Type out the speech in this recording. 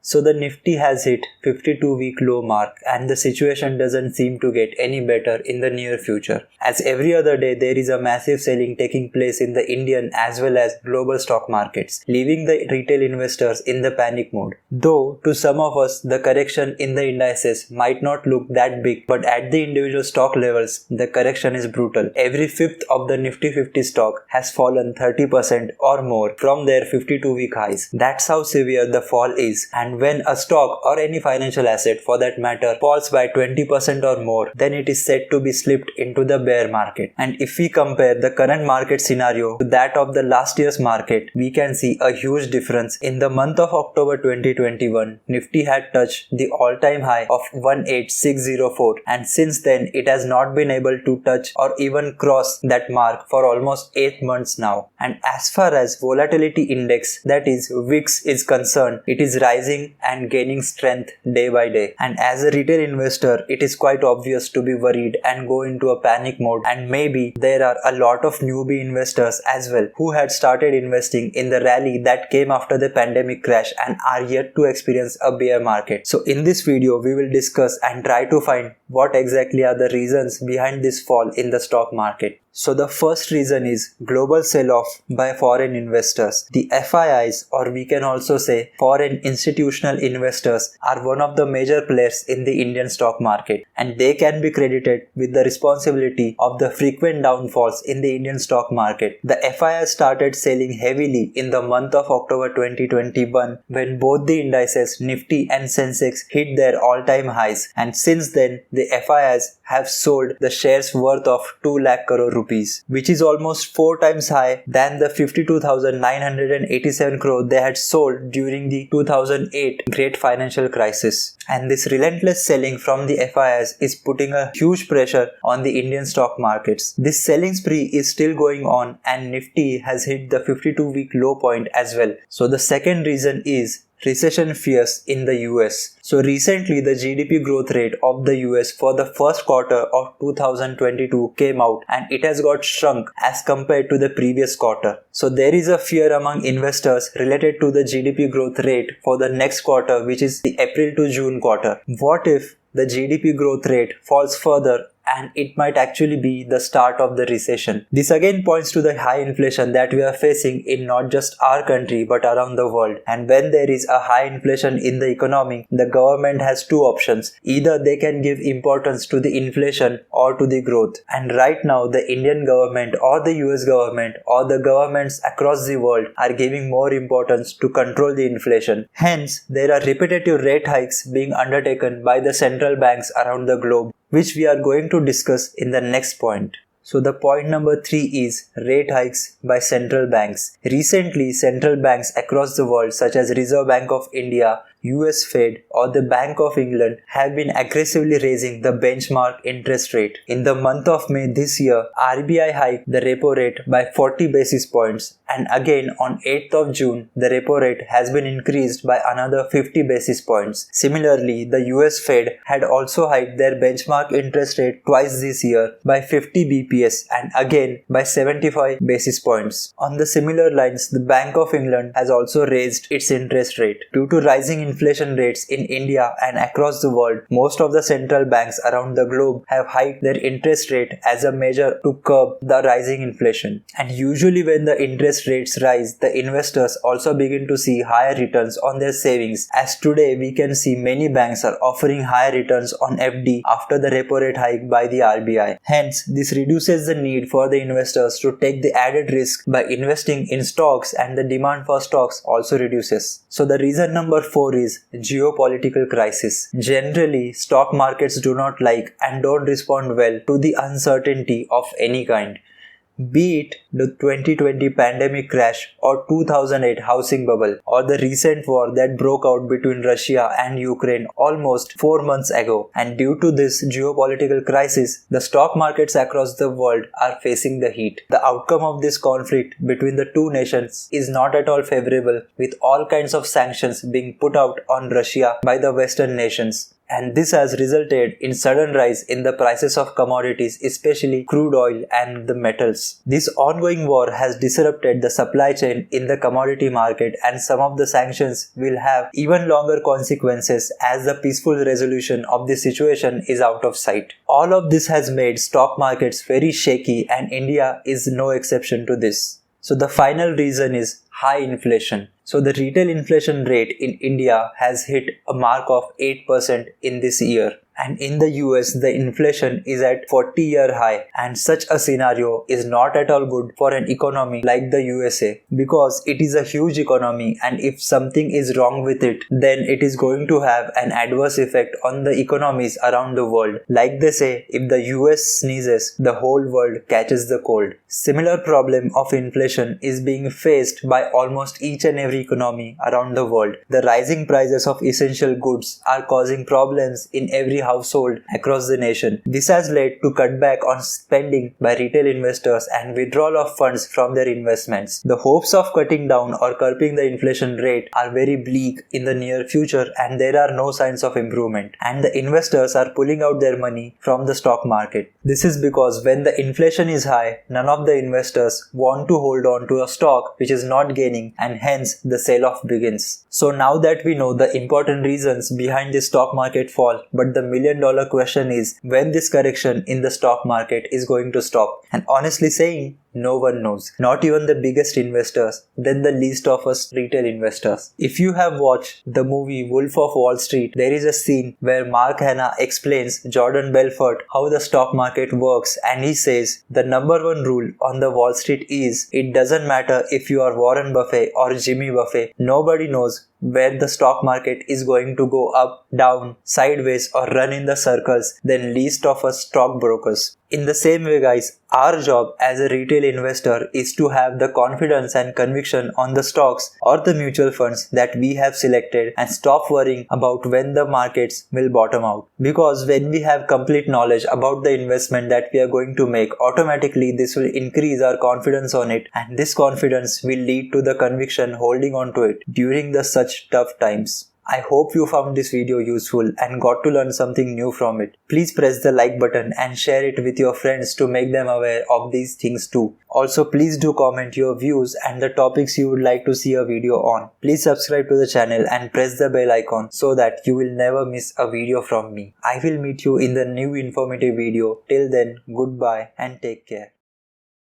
So the Nifty has hit 52-week low mark and the situation doesn't seem to get any better in the near future. As every other day there is a massive selling taking place in the Indian as well as global stock markets, leaving the retail investors in the panic mode. Though to some of us the correction in the indices might not look that big, but at the individual stock levels the correction is brutal. Every fifth of the Nifty 50 stock has fallen 30% or more from their 52-week highs. That's how severe the fall is. And when a stock or any financial asset for that matter falls by 20% or more, then it is said to be slipped into the bear market. And if we compare the current market scenario to that of the last year's market, we can see a huge difference. In the month of October 2021, Nifty had touched the all-time high of 18604, and since then it has not been able to touch or even cross that mark for almost 8 months now. And as far as volatility index, that is VIX, is concerned, it is rising and gaining strength day by day. And as a retail investor, it is quite obvious to be worried and go into a panic mode. And maybe there are a lot of newbie investors as well who had started investing in the rally that came after the pandemic crash and are yet to experience a bear market. So in this video, we will discuss and try to find what exactly are the reasons behind this fall in the stock market. So the first reason is global sell-off by foreign investors. The FIIs, or we can also say foreign institutional investors, are one of the major players in the Indian stock market, and they can be credited with the responsibility of the frequent downfalls in the Indian stock market. The FIIs started selling heavily in the month of October 2021 when both the indices Nifty and Sensex hit their all-time highs, and since then the FIIs have sold the shares worth of 2 lakh crore rupees, which is almost 4 times high than the 52,987 crore they had sold during the 2008 great financial crisis. And this relentless selling from the FIIs is putting a huge pressure on the Indian stock markets. This selling spree is still going on and Nifty has hit the 52-week low point as well. So the second reason is recession fears in the US. So recently the GDP growth rate of the US for the first quarter of 2022 came out and it has got shrunk as compared to the previous quarter. So there is a fear among investors related to the GDP growth rate for the next quarter, which is the April to June quarter. What if the GDP growth rate falls further and it might actually be the start of the recession? This again points to the high inflation that we are facing in not just our country but around the world. And when there is a high inflation in the economy, the government has two options. Either they can give importance to the inflation or to the growth. And right now the Indian government or the US government or the governments across the world are giving more importance to control the inflation. Hence, there are repetitive rate hikes being undertaken by the central banks around the globe, which we are going to discuss in the next point. So the point number 3 is rate hikes by central banks. Recently, central banks across the world such as Reserve Bank of India, US Fed or the Bank of England have been aggressively raising the benchmark interest rate. In the month of May this year, RBI hiked the repo rate by 40 basis points, and again on 8th of June, the repo rate has been increased by another 50 basis points. Similarly, the US Fed had also hiked their benchmark interest rate twice this year by 50 BPS and again by 75 basis points. On the similar lines, the Bank of England has also raised its interest rate. Due to rising inflation rates in India and across the world, most of the central banks around the globe have hiked their interest rate as a measure to curb the rising inflation. And usually when the interest rates rise, the investors also begin to see higher returns on their savings, as today we can see many banks are offering higher returns on FD after the repo rate hike by the RBI. Hence, this reduces the need for the investors to take the added risk by investing in stocks, and the demand for stocks also reduces. So the reason number 4 is geopolitical crisis. Generally, stock markets do not like and don't respond well to the uncertainty of any kind. Be it the 2020 pandemic crash or 2008 housing bubble or the recent war that broke out between Russia and Ukraine almost 4 months ago. And due to this geopolitical crisis, the stock markets across the world are facing the heat. The outcome of this conflict between the two nations is not at all favorable, with all kinds of sanctions being put out on Russia by the Western nations. and this has resulted in sudden rise in the prices of commodities, especially crude oil and the metals. This ongoing war has disrupted the supply chain in the commodity market, and some of the sanctions will have even longer consequences as the peaceful resolution of the situation is out of sight. All of this has made stock markets very shaky, and India is no exception to this. So the final reason is high inflation. So the retail inflation rate in India has hit a mark of 8% in this year. And in the US, the inflation is at 40-year high, and such a scenario is not at all good for an economy like the USA, because it is a huge economy, and if something is wrong with it, then it is going to have an adverse effect on the economies around the world. Like they say, if the US sneezes, the whole world catches the cold. Similar problem of inflation is being faced by almost each and every economy around the world. The rising prices of essential goods are causing problems in every household across the nation. This has led to cutback on spending by retail investors and withdrawal of funds from their investments. The hopes of cutting down or curbing the inflation rate are very bleak in the near future, and there are no signs of improvement. And the investors are pulling out their money from the stock market. This is because when the inflation is high, none of the investors want to hold on to a stock which is not gaining, and hence the sell-off begins. So now that we know the important reasons behind the stock market fall, but the million-dollar question is when this correction in the stock market is going to stop. And honestly saying, no one knows. Not even the biggest investors, then the least of us retail investors. If you have watched the movie Wolf of Wall Street, there is a scene where Mark Hanna explains Jordan Belfort how the stock market works, and he says the number one rule on the Wall Street is it doesn't matter if you are Warren Buffett or Jimmy Buffett, nobody knows where the stock market is going to go up, down, sideways or run in the circles than least of us stockbrokers. In the same way guys, our job as a retail investor is to have the confidence and conviction on the stocks or the mutual funds that we have selected, and stop worrying about when the markets will bottom out. Because when we have complete knowledge about the investment that we are going to make, automatically this will increase our confidence on it, and this confidence will lead to the conviction holding on to it during the such tough times. I hope you found this video useful and got to learn something new from it. Please press the like button and share it with your friends to make them aware of these things too. Also, please do comment your views and the topics you would like to see a video on. Please subscribe to the channel and press the bell icon so that you will never miss a video from me. I will meet you in the new informative video. Till then, goodbye and take care.